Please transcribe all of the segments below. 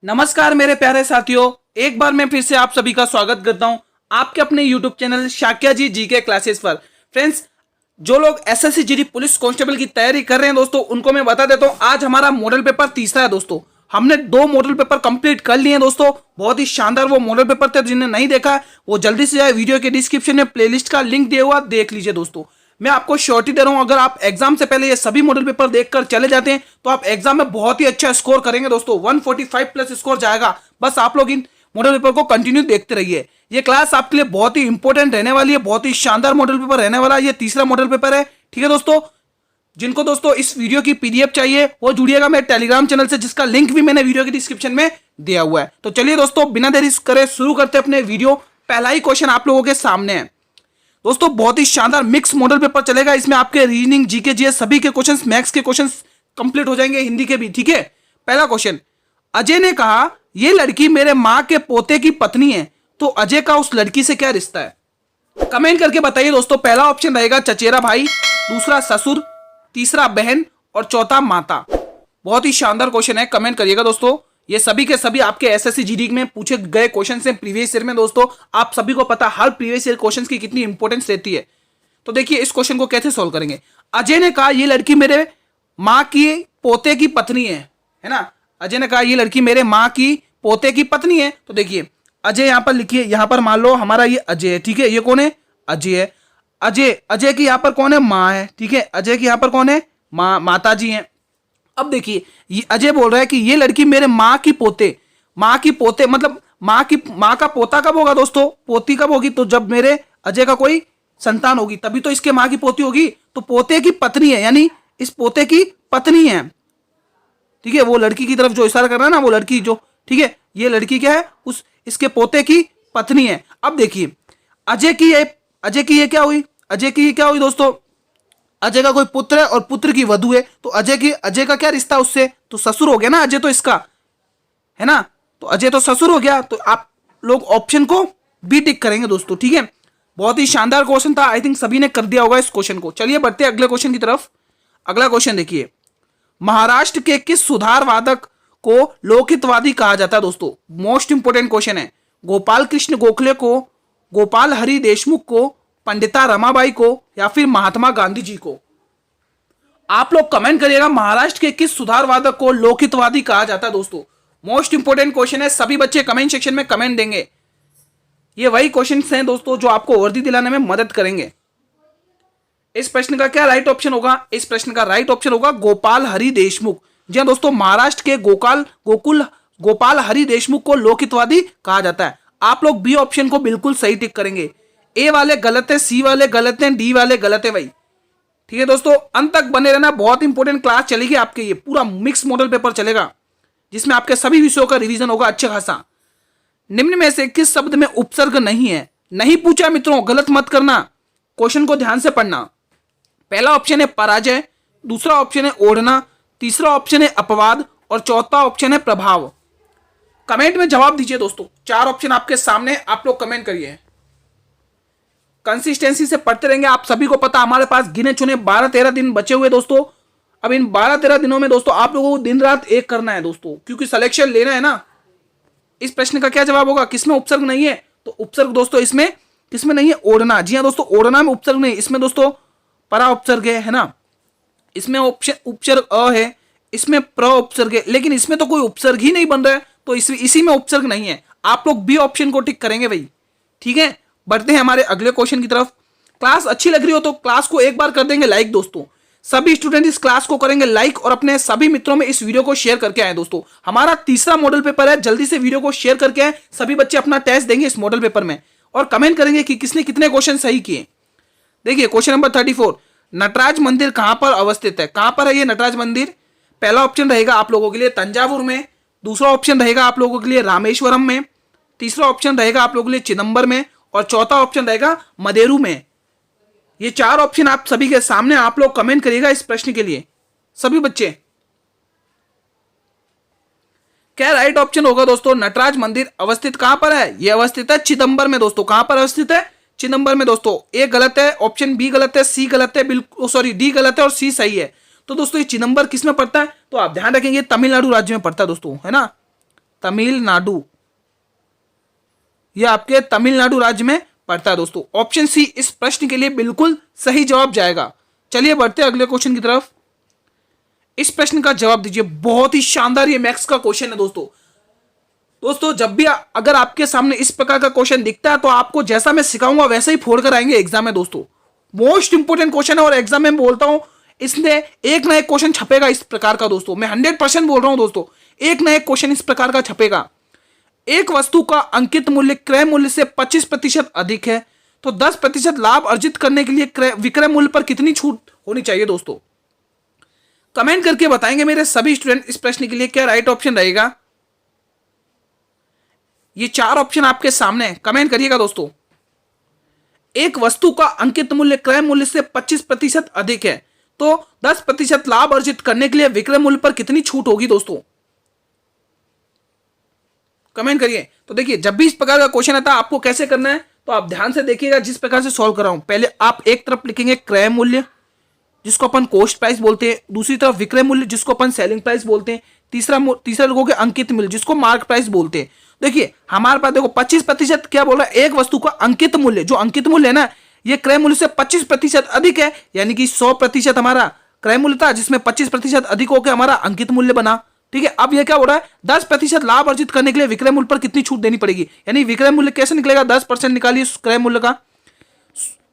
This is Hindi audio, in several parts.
नमस्कार मेरे प्यारे साथियों, एक बार मैं फिर से आप सभी का स्वागत करता हूं आपके अपने YouTube चैनल शाक्या जी जीके क्लासेस पर। फ्रेंड्स, जो लोग एसएससी जीडी पुलिस कांस्टेबल की तैयारी कर रहे हैं दोस्तों, उनको मैं बता देता हूं आज हमारा मॉडल पेपर तीसरा है दोस्तों। हमने 2 मॉडल पेपर कंप्लीट कर लिए हैं दोस्तों, बहुत ही शानदार वो मॉडल पेपर थे। जिन्हें नहीं देखा है वो जल्दी से जाए, वीडियो के डिस्क्रिप्शन में प्लेलिस्ट का लिंक दिया हुआ देख लीजिए दोस्तों। मैं आपको श्योरिटी दे रहा हूं, अगर आप एग्जाम से पहले ये सभी मॉडल पेपर देखकर चले जाते हैं तो आप एग्जाम में बहुत ही अच्छा स्कोर करेंगे दोस्तों। 145 प्लस स्कोर जाएगा। बस आप लोग इन मॉडल पेपर को कंटिन्यू देखते रहिए। ये क्लास आपके लिए बहुत ही इंपॉर्टेंट रहने वाली है, बहुत ही शानदार मॉडल पेपर रहने वाला है। ये तीसरा मॉडल पेपर है, ठीक है दोस्तों। जिनको दोस्तों इस वीडियो की पीडीएफ चाहिए वो जुड़िएगा मेरे टेलीग्राम चैनल से, जिसका लिंक भी मैंने वीडियो के डिस्क्रिप्शन में दिया हुआ है। तो चलिए दोस्तों, बिना देरी करे शुरू करते अपने वीडियो। पहला ही क्वेश्चन आप लोगों के सामने है दोस्तों, बहुत ही शानदार मिक्स मॉडल पेपर चलेगा। इसमें आपके रीजनिंग, जीके, जीएस सभी के क्वेश्चंस, मैथ्स के क्वेश्चंस कंप्लीट हो जाएंगे, हिंदी के भी, ठीक है। पहला क्वेश्चन, अजय ने कहा ये लड़की मेरे माँ के पोते की पत्नी है, तो अजय का उस लड़की से क्या रिश्ता है? कमेंट करके बताइए दोस्तों। पहला ऑप्शन रहेगा चचेरा भाई, दूसरा ससुर, तीसरा बहन और चौथा माता। बहुत ही शानदार क्वेश्चन है, कमेंट करिएगा दोस्तों। ये सभी के सभी आपके एसएससी जीडी में पूछे गए क्वेश्चन हैं प्रीवियस ईयर में दोस्तों। आप सभी को पता हर प्रीवियस ईयर क्वेश्चन की कितनी इंपॉर्टेंस रहती है। तो देखिए इस क्वेश्चन को कैसे सोल्व करेंगे। अजय ने कहा ये लड़की मेरे माँ की पोते की पत्नी है ना। अजय ने कहा ये लड़की मेरे माँ की पोते की पत्नी है। तो देखिए अजय यहाँ पर लिखिए, यहाँ पर मान लो हमारा ये अजय है, ठीक है। ये कौन है? अजय है। अजय की यहाँ पर कौन है? माँ है, ठीक है। अजय की यहाँ पर कौन है? माता जी हैं। अब देखिए ये अजय बोल रहा है कि ये लड़की मेरे माँ की पोते मतलब माँ का पोता कब होगा दोस्तों? पोती कब होगी? तो जब मेरे अजय का कोई संतान होगी तभी तो इसके माँ की पोती होगी। तो पोते की पत्नी है, यानी इस पोते की पत्नी है, ठीक है। वो लड़की की तरफ जो इशारा कर रहा है ना, वो लड़की जो, ठीक है, ये लड़की क्या है? इसके पोते की पत्नी है। अब देखिए अजय की ये क्या हुई? अजय की ये क्या हुई दोस्तों? अजय का कोई पुत्र है और पुत्र की वधू है, तो अजय का क्या रिश्ता उससे? तो ससुर हो गया ना अजय, तो इसका है ना। तो अजय तो ससुर हो गया। तो आप लोग ऑप्शन को बी टिक करेंगे दोस्तों, ठीक है। बहुत ही शानदार क्वेश्चन था, आई थिंक सभी ने कर दिया होगा इस क्वेश्चन को। चलिए बढ़ते हैं अगले क्वेश्चन की तरफ। अगला क्वेश्चन देखिए, महाराष्ट्र के किस सुधारवादक को लोकहितवादी कहा जाता है दोस्तों? मोस्ट इंपोर्टेंट क्वेश्चन है। गोपाल कृष्ण गोखले को, गोपाल हरि देशमुख को, पंडिता रमाबाई को या फिर महात्मा गांधी जी को? आप लोग कमेंट करिएगा, महाराष्ट्र के किस सुधारवादक को लोकहितवादी कहा जाता है दोस्तों? मोस्ट इंपोर्टेंट क्वेश्चन है, सभी बच्चे कमेंट सेक्शन में कमेंट देंगे। ये वही क्वेश्चंस हैं दोस्तों जो आपको वर्दी दिलाने में मदद करेंगे। इस प्रश्न का क्या राइट ऑप्शन होगा? इस प्रश्न का राइट ऑप्शन होगा गोपाल हरि देशमुख। जी हाँ दोस्तों, महाराष्ट्र के गोपाल हरि देशमुख को लोकहितवादी कहा जाता है। आप लोग बी ऑप्शन को बिल्कुल सही टिक करेंगे। ए वाले गलत है, सी वाले गलत है, डी वाले गलत है भाई, ठीक है दोस्तों। अंत तक बने रहना, बहुत इंपॉर्टेंट क्लास चलेगी आपके। ये पूरा मिक्स मॉडल पेपर चलेगा जिसमें आपके सभी विषयों का रिवीजन होगा अच्छा खासा। निम्न में से किस शब्द में उपसर्ग नहीं है? नहीं पूछा मित्रों, गलत मत करना, क्वेश्चन को ध्यान से पढ़ना। पहला ऑप्शन है पराजय, दूसरा ऑप्शन है ओढ़ना, तीसरा ऑप्शन है अपवाद और चौथा ऑप्शन है प्रभाव। कमेंट में जवाब दीजिए दोस्तों। 4 ऑप्शन आपके सामने, आप लोग कमेंट करिए। कंसिस्टेंसी से पढ़ते रहेंगे। आप सभी को पता हमारे पास गिने चुने 12-13 दिन बचे हुए दोस्तों। अब इन 12-13 दिनों में दोस्तों आप लोगों को दिन रात एक करना है दोस्तों, क्योंकि सिलेक्शन लेना है ना। इस प्रश्न का क्या जवाब होगा? किसमें उपसर्ग नहीं है? तो उपसर्ग दोस्तों इसमें किसमें नहीं है? ओढ़ना। जी हाँ दोस्तों, ओढ़ना में उपसर्ग नहीं, इसमें दोस्तों परा उपसर्ग है ना। इसमें उपसर्ग अ है, इसमें प्र उपसर्ग है, लेकिन इसमें तो कोई उपसर्ग ही नहीं बन रहा है, तो इसी में उपसर्ग नहीं है। आप लोग बी ऑप्शन को टिक करेंगे भाई, ठीक है। बढ़ते हैं हमारे अगले क्वेश्चन की तरफ। क्लास अच्छी लग रही हो तो क्लास को एक बार कर देंगे लाइक दोस्तों। सभी स्टूडेंट इस क्लास को करेंगे लाइक और अपने सभी मित्रों में इस वीडियो को शेयर करके आए दोस्तों। हमारा तीसरा मॉडल पेपर है, जल्दी से वीडियो को शेयर करके आए। सभी बच्चे अपना टेस्ट देंगे इस मॉडल पेपर में और कमेंट करेंगे कि किसने कितने क्वेश्चन सही किए। देखिए क्वेश्चन नंबर 34, नटराज मंदिर कहां पर अवस्थित है? कहां पर है ये नटराज मंदिर? पहला ऑप्शन रहेगा आप लोगों के लिए तंजावुर में, दूसरा ऑप्शन रहेगा आप लोगों के लिए रामेश्वरम में, तीसरा ऑप्शन रहेगा आप लोगों के लिए चिदंबर में और चौथा ऑप्शन रहेगा मदेरू में। ये 4 ऑप्शन आप सभी के सामने, आप लोग कमेंट करिएगा इस प्रश्न के लिए सभी बच्चे। क्या राइट ऑप्शन होगा दोस्तों? नटराज मंदिर अवस्थित कहां पर है? यह अवस्थित है चिदंबर में दोस्तों। कहां पर अवस्थित है? चिदंबर में दोस्तों। ए गलत है, ऑप्शन बी गलत है, सी गलत है, बिल्कुल सॉरी डी गलत है और सी सही है। तो दोस्तों ये चिदंबर किस में पड़ता है? तो आप ध्यान रखेंगे तमिलनाडु राज्य में पड़ता है दोस्तों, है ना। तमिलनाडु, यह आपके तमिलनाडु राज्य में पड़ता है दोस्तों। ऑप्शन सी इस प्रश्न के लिए बिल्कुल सही जवाब जाएगा। चलिए बढ़ते हैं अगले क्वेश्चन की तरफ। इस प्रश्न का जवाब दीजिए। बहुत ही शानदार ये मैथ्स का क्वेश्चन है दोस्तों। दोस्तों जब भी अगर आपके सामने इस प्रकार का क्वेश्चन दिखता है तो आपको जैसा मैं सिखाऊंगा वैसे ही फोड़ कर आएंगे एग्जाम में दोस्तों। मोस्ट इंपोर्टेंट क्वेश्चन है और एग्जाम में बोलता हूं इसने एक ना एक क्वेश्चन छपेगा इस प्रकार का दोस्तों। मैं 100% बोल रहा हूं दोस्तों, एक ना एक क्वेश्चन इस प्रकार का छपेगा। एक वस्तु का अंकित मूल्य क्रय मूल्य से 25% अधिक है तो 10% लाभ अर्जित करने के लिए विक्रय मूल्य पर कितनी छूट होनी चाहिए दोस्तों। कमेंट करके बताएंगे मेरे सभी स्टूडेंट इस प्रश्न के लिए क्या राइट ऑप्शन रहेगा। ये 4 ऑप्शन आपके सामने है, कमेंट करिएगा दोस्तों। एक वस्तु का अंकित मूल्य क्रय मूल्य से 25% अधिक है तो 10% लाभ अर्जित करने के लिए विक्रय मूल्य पर कितनी छूट होगी दोस्तों। कमेंट करिए। तो देखिए जब भी इस प्रकार का क्वेश्चन आता है आपको कैसे करना है तो आप ध्यान से देखिएगा जिस प्रकार से सॉल्व कर रहा हूं। पहले आप एक तरफ लिखेंगे क्रय मूल्य जिसको अपन कॉस्ट प्राइस बोलते हैं, दूसरी तरफ विक्रय मूल्य जिसको अपन सेलिंग प्राइस बोलते हैं, तीसरा लोगों के अंकित मूल्य जिसको मार्क प्राइस बोलते हैं। देखिए हमारे पास देखो 25% क्या बोल रहा है, एक वस्तु का अंकित मूल्य, जो अंकित मूल्य है ना ये क्रय मूल्य से 25% अधिक है, यानी कि 100% हमारा क्रय मूल्य था जिसमें 25% अधिक होकर हमारा अंकित मूल्य बना। ठीक है, अब ये क्या हो रहा है 10% लाभ अर्जित करने के लिए विक्रय मूल्य पर कितनी छूट देनी पड़ेगी, यानी विक्रय मूल्य कैसे निकलेगा 10% निकालिए क्रय मूल्य का।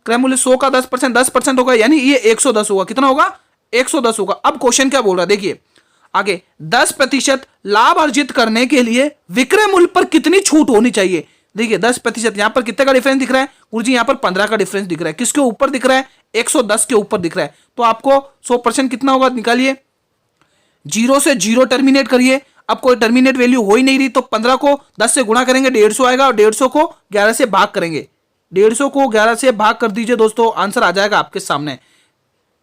क्रय मूल्य 100 का 10% होगा यानी ये 110 होगा। कितना होगा 110 होगा। अब क्वेश्चन क्या बोल रहा है देखिए आगे 10% लाभ अर्जित करने के लिए विक्रय मूल्य पर कितनी छूट होनी चाहिए। देखिए 10% यहां पर कितने का डिफरेंस दिख रहा है गुरुजी, यहां पर 15 का डिफरेंस दिख रहा है। किसके ऊपर दिख रहा है 110 के ऊपर दिख रहा है। तो आपको 100% कितना होगा निकालिए, 0 से 0 टर्मिनेट करिए। अब कोई टर्मिनेट वैल्यू हो ही नहीं रही तो 15 को 10 से गुणा करेंगे 150 आएगा और 150 को 11 से भाग करेंगे। 150 को 11 से भाग कर दीजिए दोस्तों, आंसर आ जाएगा आपके सामने।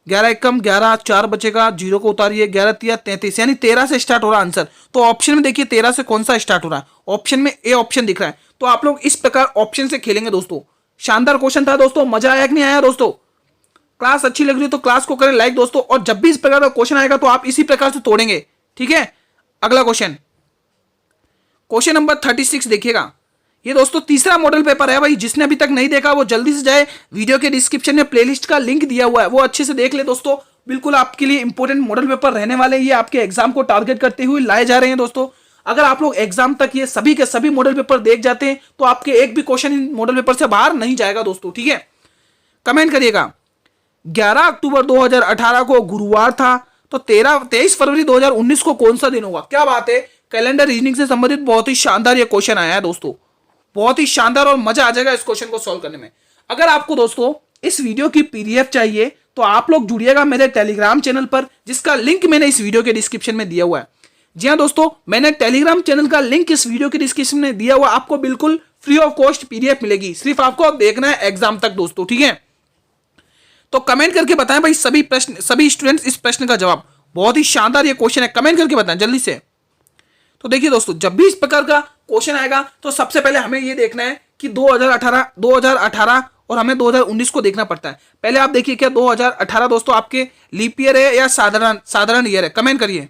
11 एकम 11, 4 बचेगा, 0 को उतारिए, 11 तिया 33 यानी 13 से स्टार्ट हो रहा आंसर। तो ऑप्शन में देखिए 13 से कौन सा स्टार्ट हो रहा है, ऑप्शन में ए ऑप्शन दिख रहा है। तो आप लोग इस प्रकार ऑप्शन से खेलेंगे दोस्तों। शानदार क्वेश्चन था दोस्तों, मजा आया कि नहीं आया दोस्तों। क्लास अच्छी लग रही है तो क्लास को करें लाइक दोस्तों, और जब भी इस प्रकार का क्वेश्चन आएगा तो आप इसी प्रकार से तोड़ेंगे। ठीक है, अगला क्वेश्चन नंबर 36 देखिएगा। ये दोस्तों तीसरा मॉडल पेपर है भाई, जिसने अभी तक नहीं देखा वो जल्दी से जाए, वीडियो के डिस्क्रिप्शन में प्लेलिस्ट का लिंक दिया हुआ है वो अच्छे से देख ले दोस्तों। बिल्कुल आपके लिए इंपॉर्टेंट मॉडल पेपर रहने वाले, ये आपके एग्जाम को टारगेट करते हुए लाए जा रहे हैं दोस्तों। अगर आप लोग एग्जाम तक ये सभी के सभी मॉडल पेपर देख जाते हैं तो आपके एक भी क्वेश्चन इन मॉडल पेपर से बाहर नहीं जाएगा दोस्तों। ठीक है, कमेंट करिएगा। 11 अक्टूबर 2018 को गुरुवार था तो 23 फरवरी 2019 को कौन सा दिन होगा। क्या बात है, कैलेंडर रीजनिंग से संबंधित बहुत ही शानदार ये क्वेश्चन आया है दोस्तों, बहुत ही शानदार और मजा आ जाएगा इस क्वेश्चन को सॉल्व करने में। अगर आपको दोस्तों इस वीडियो की पीडीएफ चाहिए तो आप लोग जुड़िएगा मेरे टेलीग्राम चैनल पर, जिसका लिंक मैंने इस वीडियो के डिस्क्रिप्शन में दिया हुआ है। जी हाँ दोस्तों, मैंने टेलीग्राम चैनल का लिंक इस वीडियो के डिस्क्रिप्शन में दिया हुआ, आपको बिल्कुल फ्री ऑफ कॉस्ट पीडीएफ मिलेगी, सिर्फ आपको देखना है एग्जाम तक दोस्तों। ठीक है, तो कमेंट करके बताएं भाई सभी स्टूडेंट्स इस प्रश्न का जवाब। बहुत ही शानदार ये क्वेश्चन है, कमेंट करके बताएं जल्दी से। तो देखिए दोस्तों जब भी इस प्रकार का क्वेश्चन आएगा तो सबसे पहले हमें ये देखना है कि 2018 और हमें 2019 को देखना पड़ता है। पहले आप देखिए क्या 2018 दोस्तों आपके लीप ईयर है या साधारण ईयर है, कमेंट करिए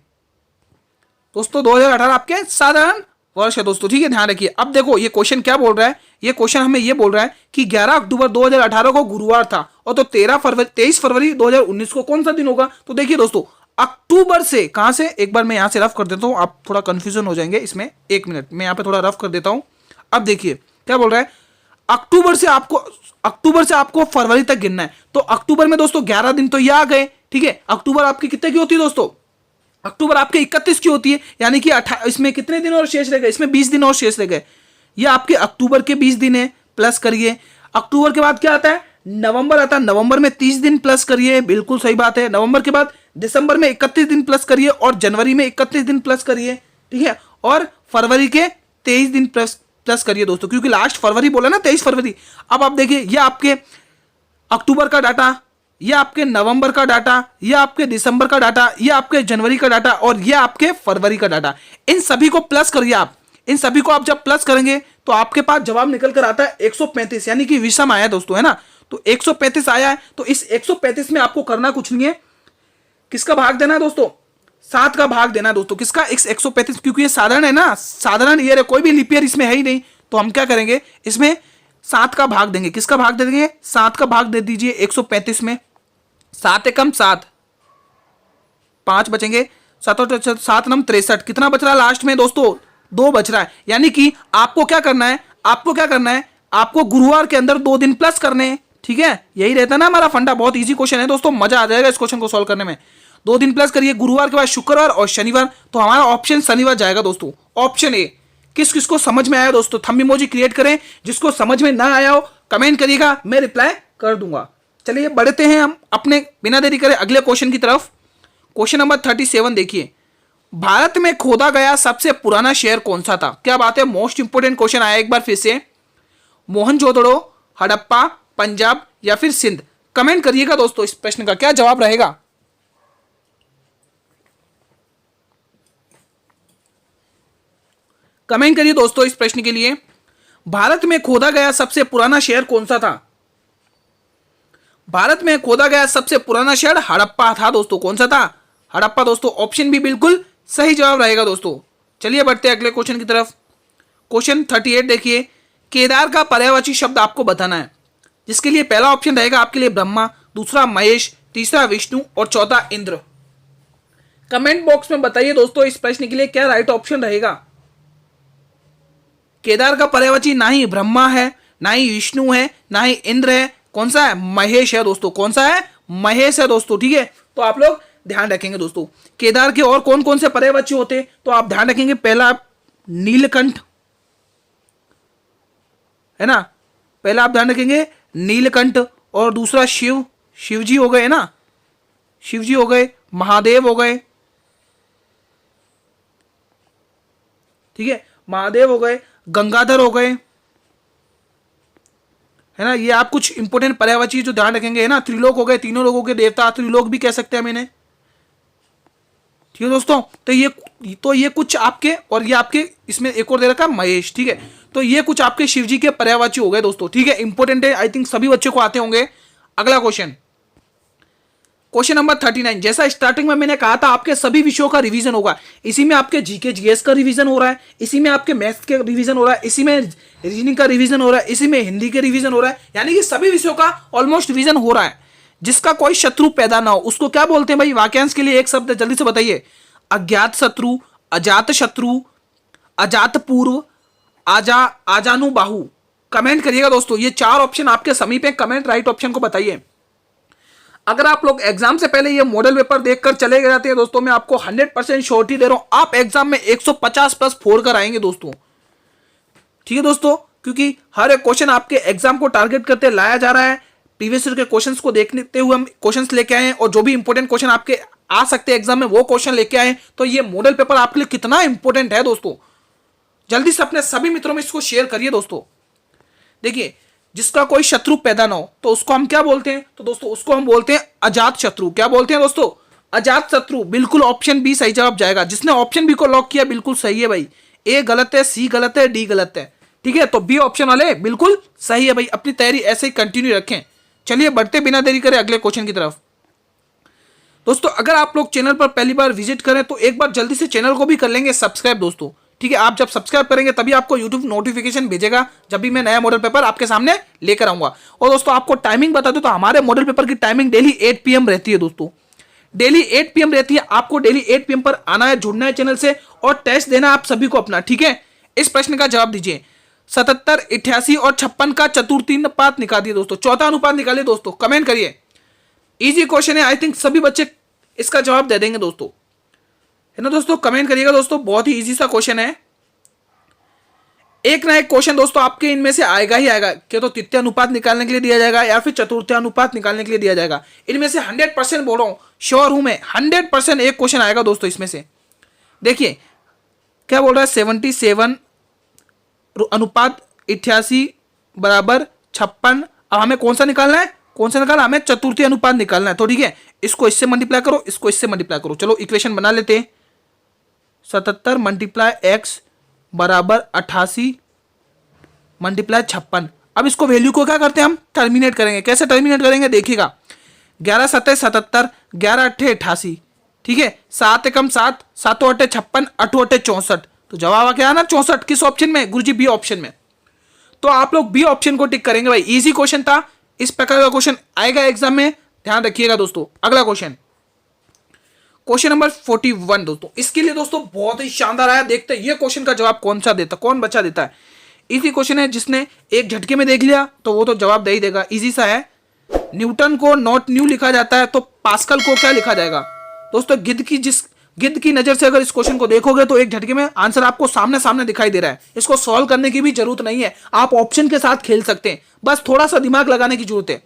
दोस्तों। 2018 आपके साधारण वर्ष है दोस्तों। ठीक है, ध्यान रखिए। अब देखो ये क्वेश्चन क्या बोल रहा है, ये क्वेश्चन हमें ये बोल रहा है कि 11 अक्टूबर 2018 को गुरुवार था और तो 23 फरवरी 2019 को कौन सा दिन होगा। तो देखिए दोस्तों अक्टूबर से कहां से, एक बार मैं यहां से रफ कर देता हूं, आप थोड़ा कंफ्यूजन हो जाएंगे इसमें, एक मिनट मैं यहां पे थोड़ा रफ कर देता हूं। अब देखिए क्या बोल रहा है, अक्टूबर से आपको फरवरी तक गिनना है। तो अक्टूबर में दोस्तों 11 दिन तो ये आ गए। ठीक है, अक्टूबर आपकी कितने की होती है दोस्तों, अक्टूबर आपके 31 की होती है, यानी कि इसमें कितने दिन और शेष रह गए, इसमें 20 दिन और शेष रह गए। ये आपके अक्टूबर के 20 दिन है, प्लस करिए। अक्टूबर के बाद क्या आता है, नवंबर आता है, नवंबर में 30 दिन प्लस करिए, बिल्कुल सही बात है। नवंबर के बाद दिसंबर में 31 दिन प्लस करिए और जनवरी में 31 दिन प्लस करिए। ठीक है, और फरवरी के 23 दिन प्लस करिए दोस्तों, क्योंकि लास्ट फरवरी बोला ना 23 फरवरी। अब आप देखिए ये आपके अक्टूबर का डाटा, ये आपके नवंबर का डाटा, ये आपके दिसंबर का डाटा, ये आपके जनवरी का डाटा और ये आपके फरवरी का डाटा। इन सभी को प्लस करिए आप। इन सभी को आप जब प्लस करेंगे तो आपके पास जवाब निकल कर आता है 135, यानी कि विषम आया दोस्तों, है ना। तो 135 आया है, तो इस 135 में आपको करना कुछ नहीं है, किसका भाग देना है दोस्तों, 7 का भाग देना है दोस्तों, किसका, 135, क्योंकि ये साधारण है ना, साधारण ईयर है, कोई भी लीप ईयर इसमें है ही नहीं, तो हम क्या करेंगे, इसमें 7 का भाग देंगे। किसका भाग दे देंगे, 7 का भाग दे दीजिए 135 में। 7 एकम 7, 5 बचेंगे, 7 नम 63, कितना बच रहा है लास्ट में दोस्तों, 2 बच रहा है। यानी कि आपको क्या करना है, आपको गुरुवार के अंदर 2 दिन प्लस करने हैं, ठीक है, यही रहता है ना हमारा फंडा। बहुत इजी क्वेश्चन है दोस्तों, मजा आ जाएगा इस क्वेश्चन को सॉल्व करने में। 2 दिन प्लस करिए, गुरुवार के बाद शुक्रवार और शनिवार, तो हमारा ऑप्शन शनिवार जाएगा दोस्तों, ऑप्शन ए। किस किस को समझ में आया दोस्तों, थंब इमोजी क्रिएट करें, जिसको समझ में ना आया हो कमेंट करिएगा, मैं रिप्लाई कर दूंगा। चलिए बढ़ते हैं हम अपने बिना देरी करे अगले क्वेश्चन की तरफ। क्वेश्चन नंबर 37 देखिए, भारत में खोदा गया सबसे पुराना शहर कौन सा था। क्या बात है, मोस्ट इंपोर्टेंट क्वेश्चन आया एक बार फिर से। मोहनजोदड़ो, हड़प्पा, पंजाब या फिर सिंध। कमेंट करिएगा दोस्तों, इस प्रश्न का क्या जवाब रहेगा। कमेंट करिए दोस्तों इस प्रश्न के लिए, भारत में खोदा गया सबसे पुराना शहर कौन सा था। भारत में खोदा गया सबसे पुराना शहर हड़प्पा था दोस्तों। कौन सा था, हड़प्पा दोस्तों। ऑप्शन भी बिल्कुल सही जवाब रहेगा दोस्तों। चलिए बढ़ते हैं अगले क्वेश्चन की तरफ। क्वेश्चन 38 देखिए, केदार का पर्यायवाची शब्द आपको बताना है, जिसके लिए पहला ऑप्शन रहेगा आपके लिए ब्रह्मा, दूसरा महेश, तीसरा विष्णु और चौथा इंद्र। कमेंट बॉक्स में बताइए दोस्तों इस प्रश्न के लिए क्या राइट ऑप्शन रहेगा। केदार का पर्यायवाची ना ही ब्रह्मा है, ना ही विष्णु है, ना ही इंद्र है, कौन सा है, महेश है दोस्तों। कौन सा है, महेश है दोस्तों, ठीक है। तो आप लोग ध्यान रखेंगे दोस्तों, केदार के और कौन कौन से पर्यायवाची होते, तो आप ध्यान रखेंगे, पहला नीलकंठ है ना, पहला आप ध्यान रखेंगे नीलकंठ, और दूसरा शिव जी हो गए ना, शिव जी हो गए, महादेव हो गए, ठीक है, महादेव हो गए, गंगाधर हो गए, है ना। ये आप कुछ इंपोर्टेंट पर्यायवाची जो ध्यान रखेंगे, है ना। त्रिलोक हो गए, तीनों लोगों के देवता, त्रिलोक भी कह सकते हैं हम इन्हें, ठीक है दोस्तों। तो ये कुछ आपके, और ये आपके इसमें एक और दे रखा है महेश, ठीक है। तो ये कुछ आपके शिव जी के पर्यायवाची हो गए दोस्तों, ठीक है, इंपोर्टेंट है, आई थिंक सभी बच्चों को आते होंगे। अगला क्वेश्चन, क्वेश्चन नंबर 39। जैसा स्टार्टिंग में मैंने कहा था, आपके सभी विषयों का रिवीजन होगा। इसी में आपके जीके जीएस का रिवीजन हो रहा है, इसी में आपके मैथ्स के रिवीजन हो रहा है, इसी में रीजनिंग का रिवीजन हो रहा है, इसी में हिंदी के रिवीजन हो रहा है, यानी कि सभी विषयों का ऑलमोस्ट रिवीजन हो रहा है। जिसका कोई शत्रु पैदा ना हो उसको क्या बोलते हैं भाई। वाक्यांश के लिए एक शब्द जल्दी से बताइए। अज्ञात शत्रु, अजात शत्रु, अजात पूर्व, आजानुबाहु। कमेंट करिएगा दोस्तों, ये 4 ऑप्शन आपके समीप है, कमेंट राइट ऑप्शन को बताइए। अगर आप लोग एग्जाम से पहले ये मॉडल पेपर देखकर चले जाते हैं दोस्तों, मैं आपको 100% श्योरिटी दे रहा हूं, आप एग्जाम में 150 प्लस फोड़ कर आएंगे दोस्तों, ठीक है दोस्तों। क्योंकि हर एक क्वेश्चन आपके एग्जाम को टारगेट करते लाया जा रहा है। प्रीवियस ईयर के क्वेश्चंस को देखते हुए हम क्वेश्चंस लेके आए हैं, और जो भी इंपॉर्टेंट क्वेश्चन आपके आ सकते हैं एग्जाम में वो क्वेश्चन लेके आए। तो ये मॉडल पेपर आपके लिए कितना इंपॉर्टेंट है दोस्तों। जल्दी से अपने सभी मित्रों में इसको शेयर करिए दोस्तों। देखिए, जिसका कोई शत्रु पैदा ना हो तो उसको हम क्या बोलते हैं, तो दोस्तों उसको हम बोलते हैं अजात शत्रु। क्या बोलते हैं दोस्तों, अजात शत्रु। बिल्कुल ऑप्शन बी सही जवाब जाएगा। जिसने ऑप्शन बी को लॉक किया बिल्कुल सही है भाई। ए गलत है, सी गलत है, डी गलत है, ठीक है। तो बी ऑप्शन वाले बिल्कुल सही है भाई। अपनी तैयारी ऐसे ही कंटिन्यू रखें। चलिए बढ़ते बिना देरी करें अगले क्वेश्चन की तरफ। दोस्तों अगर आप लोग चैनल पर पहली बार विजिट करें तो एक बार जल्दी से चैनल को भी कर लेंगे सब्सक्राइब दोस्तों, ठीक है। आप जब सब्सक्राइब करेंगे तभी आपको यूट्यूब नोटिफिकेशन भेजेगा जब भी मैं नया मॉडल पेपर आपके सामने लेकर आऊंगा। और दोस्तों आपको टाइमिंग बता दूं तो हमारे मॉडल पेपर की टाइमिंग डेली 8 PM रहती है दोस्तों, डेली 8 PM रहती है। आपको डेली 8 PM पर आना है, जुड़ना है चैनल से और टेस्ट देना आप सभी को अपना, ठीक है। इस प्रश्न का जवाब दीजिए। 77, 88 और 56 का चतुर्थी अनुपात निकालिए दोस्तों, चौथा अनुपात निकालिए दोस्तों। कमेंट करिए, इजी क्वेश्चन है, आई थिंक सभी बच्चे इसका जवाब दे देंगे दोस्तों, है ना दोस्तों। कमेंट करिएगा दोस्तों, बहुत ही इजी सा क्वेश्चन है। एक ना एक क्वेश्चन दोस्तों आपके इनमें से आएगा ही आएगा। क्या तो तृतीय अनुपात निकालने के लिए दिया जाएगा या फिर चतुर्थी अनुपात निकालने के लिए दिया जाएगा। इनमें से 100% बोल रहा हूं, श्योर हूं मैं, 100% एक क्वेश्चन आएगा दोस्तों इसमें से। देखिए क्या बोल रहा है, 77 अनुपात 88 बराबर 56। अब हमें कौन सा निकालना है, कौन सा निकालना, हमें चतुर्थी अनुपात निकालना है। तो ठीक है, इसको इससे मल्टीप्लाई करो, इसको इससे मल्टीप्लाई करो। चलो इक्वेशन बना लेते हैं। 77 मल्टीप्लाई x बराबर 88 मल्टीप्लाई 56। अब इसको वैल्यू को क्या करते हैं, हम टर्मिनेट करेंगे। कैसे टर्मिनेट करेंगे देखिएगा, 11 7 77, 11 8 88, ठीक है, 7 एकम 7, 7 अट्ठे 56, 8 अट्ठे 64, तो जवाब आ क्या ना 64। किस ऑप्शन में गुरुजी? बी ऑप्शन में। तो आप लोग बी ऑप्शन को टिक करेंगे भाई, इजी क्वेश्चन था। इस प्रकार का क्वेश्चन आएगा एग्जाम में, ध्यान रखिएगा दोस्तों। अगला क्वेश्चन, क्वेश्चन नंबर 41 दोस्तों, इसके लिए दोस्तों बहुत ही शानदार आया। देखते हैं ये क्वेश्चन का जवाब कौन सा देता, कौन बच्चा देता है। इसी क्वेश्चन है, जिसने एक झटके में देख लिया तो वो तो जवाब दे ही देगा। इजी सा है। न्यूटन को नॉट न्यू लिखा जाता है तो पास्कल को क्या लिखा जाएगा? दोस्तों गिद्ध की नजर से अगर इस क्वेश्चन को देखोगे तो एक झटके में आंसर आपको सामने सामने दिखाई दे रहा है। इसको सॉल्व करने की भी जरूरत नहीं है, आप ऑप्शन के साथ खेल सकते हैं, बस थोड़ा सा दिमाग लगाने की जरूरत है।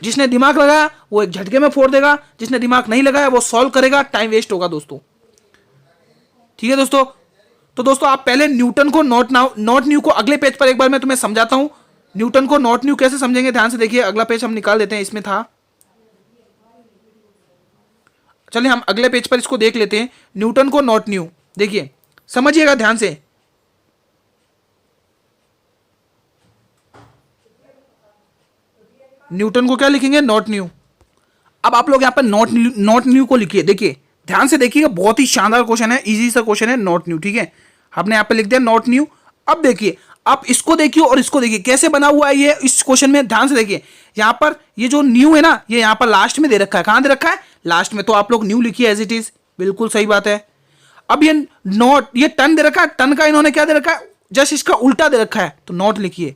जिसने दिमाग लगाया वो एक झटके में फोड़ देगा, जिसने दिमाग नहीं लगाया वो सॉल्व करेगा, टाइम वेस्ट होगा दोस्तों। ठीक है दोस्तों, तो दोस्तों आप पहले न्यूटन को नॉट न्यू को अगले पेज पर एक बार मैं तुम्हें समझाता हूं। न्यूटन को नॉट न्यू कैसे समझेंगे, ध्यान से देखिए। अगला पेज हम निकाल देते हैं, इसमें था। चलिए हम अगले पेज पर इसको देख लेते हैं। न्यूटन को नॉट न्यू, देखिए समझिएगा ध्यान से। न्यूटन को क्या लिखेंगे? Not new. अब आप लोग यहां पर नॉट न्यू को लिखिए, देखिए ध्यान से देखिएगा, बहुत ही शानदार क्वेश्चन है, इजी सा क्वेश्चन है। नॉट न्यू, ठीक है, आपने यहां पर लिख दिया नॉट न्यू। अब देखिए, आप इसको देखिए और इसको देखिए कैसे बना हुआ है ये इस क्वेश्चन में, ध्यान से देखिए। यहां पर ये जो न्यू है ना, ये यहां पर लास्ट में दे रखा है। कहां दे रखा है? लास्ट में। तो आप लोग न्यू लिखिए एज इट इज, बिल्कुल सही बात है। अब ये नॉट, ये टन दे रखा है, टन का इन्होंने क्या दे रखा है? जस्ट इसका उल्टा दे रखा है, तो नॉट लिखिए।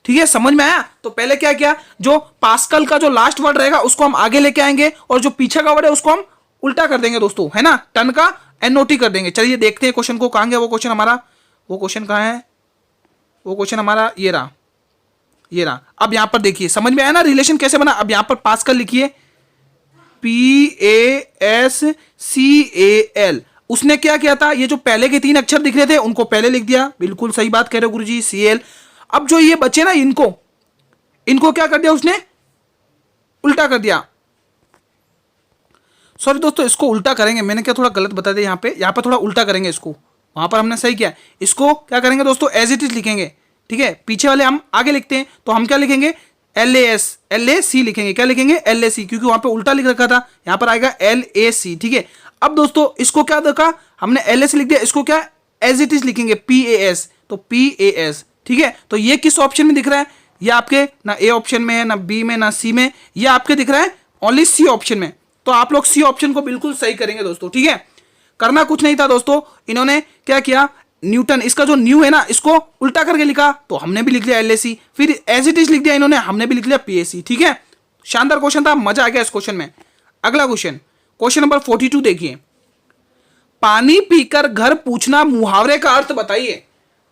ठीक है, समझ में आया? तो पहले क्या किया, जो पास्कल का जो लास्ट वर्ड रहेगा उसको हम आगे लेके आएंगे और जो पीछे का वर्ड है उसको हम उल्टा कर देंगे दोस्तों, है ना। टन का एनओटी कर देंगे। चलिए देखते हैं क्वेश्चन को, कहां गया वो क्वेश्चन हमारा। वो क्वेश्चन कहां है? वो क्वेश्चन हमारा ये रहा, ये रहा। अब यहां पर देखिए, समझ में आया ना रिलेशन कैसे बना। अब यहां पर पास्कल लिखिए, PASCAL। उसने क्या किया था, ये जो पहले के 3 अक्षर दिख रहे थे उनको पहले लिख दिया, बिल्कुल सही बात कह रहे हो गुरुजी, CL। अब जो ये बचे ना, इनको क्या कर दिया उसने? उल्टा कर दिया। सॉरी दोस्तों, इसको उल्टा करेंगे, मैंने क्या थोड़ा गलत बता दिया। यहाँ पर थोड़ा उल्टा करेंगे इसको, वहां पर हमने सही किया। इसको क्या करेंगे दोस्तों? एज इट इज लिखेंगे, ठीक है। पीछे वाले हम आगे लिखते हैं, तो हम क्या लिखेंगे? LAC लिखेंगे। क्या लिखेंगे? LAC, क्योंकि वहां पे उल्टा लिख रखा था, यहां पर आएगा LAC, ठीक है। अब दोस्तों इसको क्या देखा हमने? LAC लिख दिया, इसको क्या एज इट इज लिखेंगे? PAS, तो PAS, ठीक है। तो ये किस ऑप्शन में दिख रहा है? ये आपके ना A ऑप्शन में है, ना B में, ना C में, ये आपके दिख रहा है ओनली C ऑप्शन में। तो आप लोग C ऑप्शन को बिल्कुल सही करेंगे दोस्तों, ठीक है। करना कुछ नहीं था दोस्तों, इन्होंने क्या किया, न्यूटन, इसका जो न्यू है ना, इसको उल्टा करके लिखा, तो हमने भी लिख लिया LAC। फिर एज इट इज लिख दिया इन्होंने, हमने भी लिख लिया PAC, ठीक है। शानदार क्वेश्चन था, मजा आ गया इस क्वेश्चन में। अगला क्वेश्चन, क्वेश्चन नंबर 42 देखिए। पानी पीकर घर पूछना मुहावरे का अर्थ बताइए।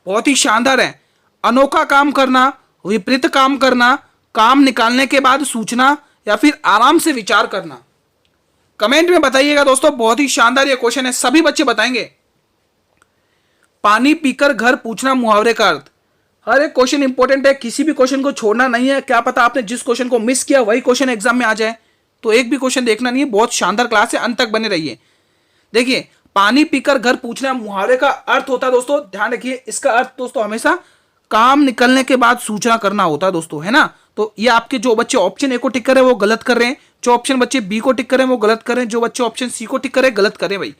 बहुत ही शानदार है। अनोखा काम करना, विपरीत काम करना, काम निकालने के बाद सूचना, या फिर आराम से विचार करना। कमेंट में बताइएगा दोस्तों, बहुत ही शानदार ये क्वेश्चन है, सभी बच्चे बताएंगे। पानी पीकर घर पूछना मुहावरे का अर्थ। हर एक क्वेश्चन इंपॉर्टेंट है, किसी भी क्वेश्चन को छोड़ना नहीं है। क्या पता आपने जिस क्वेश्चन को मिस किया वही क्वेश्चन एग्जाम में आ जाए, तो एक भी क्वेश्चन देखना नहीं है। बहुत शानदार क्लास है, अंत तक बने रहिए। देखिए, पानी पीकर घर पूछना मुहावरे का अर्थ होता है दोस्तों, ध्यान रखिए, इसका अर्थ दोस्तों हमेशा काम निकलने के बाद सूचना करना होता है दोस्तों, है ना। तो ये आपके जो बच्चे ऑप्शन ए को टिक कर रहे हैं वो गलत कर रहे हैं, जो ऑप्शन बच्चे बी को टिक कर रहे हैं वो गलत कर रहे हैं, जो बच्चे ऑप्शन सी को टिक कर रहे हैं गलत कर रहे हैं भाई।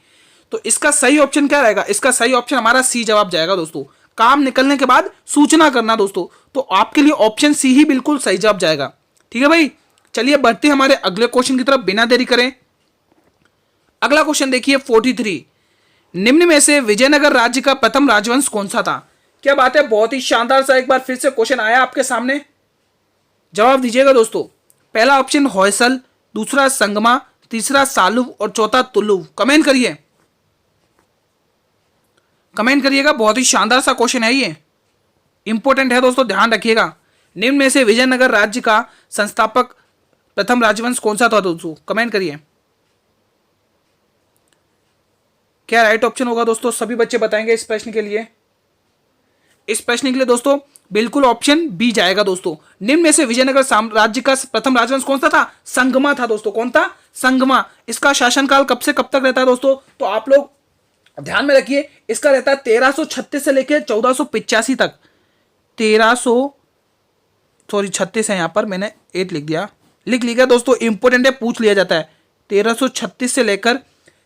तो इसका सही ऑप्शन क्या रहेगा? इसका सही ऑप्शन हमारा सी जवाब जाएगा दोस्तों, काम निकलने के बाद सूचना करना दोस्तों। तो आपके लिए ऑप्शन सी ही बिल्कुल सही जवाब जाएगा, ठीक है भाई। चलिए बढ़ते हैं हमारे अगले क्वेश्चन की तरफ, बिना देरी करें। अगला क्वेश्चन देखिए 43। निम्न में से विजयनगर राज्य का प्रथम राजवंश कौन सा था? क्या बात है, बहुत ही शानदार सा एक बार फिर से क्वेश्चन आया आपके सामने, जवाब दीजिएगा दोस्तों। पहला ऑप्शन होयसल, दूसरा संगमा, तीसरा सालुव और चौथा तुलुव। कमेंट करिए, कमेंट करिएगा। बहुत ही शानदार सा क्वेश्चन है, ये इंपॉर्टेंट है दोस्तों, ध्यान रखिएगा। निम्न में से विजयनगर राज्य का संस्थापक प्रथम राजवंश कौन सा था दोस्तों? कमेंट करिए। क्या राइट ऑप्शन होगा दोस्तों? सभी बच्चे बताएंगे इस प्रश्न के लिए। इस प्रश्न के लिए दोस्तों बिल्कुल ऑप्शन बी जाएगा दोस्तों। निम्न में से विजयनगर साम्राज्य का प्रथम राजवंश कौन सा था? संगमा था दोस्तों। कौन था? संगमा। इसका शासनकाल कब से कब तक रहता है दोस्तों? तो आप लोग ध्यान में रखिए, इसका रहता है 1336 से लेकर 1485 तक। 36 है, यहां पर मैंने 8 लिख दिया, लिख लिया दोस्तों, इंपोर्टेंट है, पूछ लिया जाता है। 1336 से लेकर